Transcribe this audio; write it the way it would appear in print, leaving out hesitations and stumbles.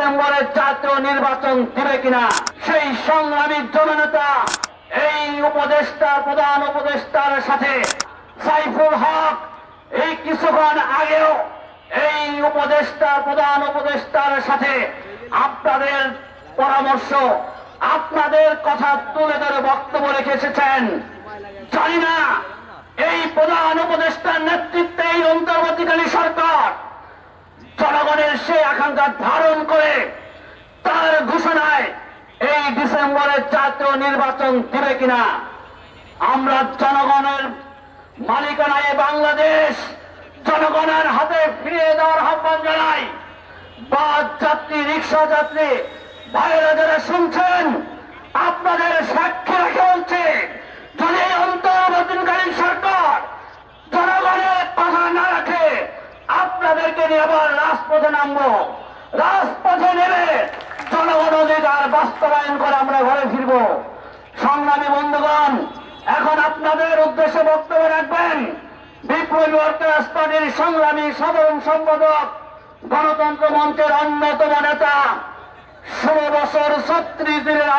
ডিসেম্বরের জাতীয় নির্বাচন দিবে কিনা সেই সংগ্রামী জননেতা এই উপদেষ্টা প্রধান উপদেষ্টার সাথে সাইফুল হক এই কিছুক্ষণ আগেও এই উপদেষ্টা প্রধান উপদেষ্টার সাথে আপনাদের পরামর্শ আপনাদের কথা তুলে ধরে বক্তব্য রেখে এসেছেন। জানি না এই প্রধান উপদেষ্টার নেতৃত্বে এই অন্তর্বর্তীকালীন সরকার জনগণের সেই আকাঙ্ক্ষা ধারণ করে তার ঘোষণায় এই ডিসেম্বরের জাতীয় নির্বাচন দিবে কিনা। আমরা জনগণের মালিকানায় বাংলাদেশ জনগণের হাতে ফিরিয়ে দেওয়ার আহ্বান জানাই। বাস যাত্রী রিক্সা যাত্রী ভাইয়েরা যারা শুনছেন আপনাদের সাক্ষী রেখে বলছে, যদি অন্তর্বর্তীকালীন সরকার জনগণের কথা না রাখে আপনাদেরকে নিয়ে আবার রাজপথে নামবো। রাজপথে নেমে জনগণ অধিকার বাস্তবায়ন করে আমরা ঘরে ফিরব। সংগ্রামী বন্ধুগণ, এখন আপনাদের উদ্দেশ্যে বক্তব্য রাখবেন বিপ্লবী ওয়ার্কার্স পার্টির সংগ্রামী সাধারণ সম্পাদক গণতন্ত্র মঞ্চের অন্যতম নেতা 16 বছর 36 দিনের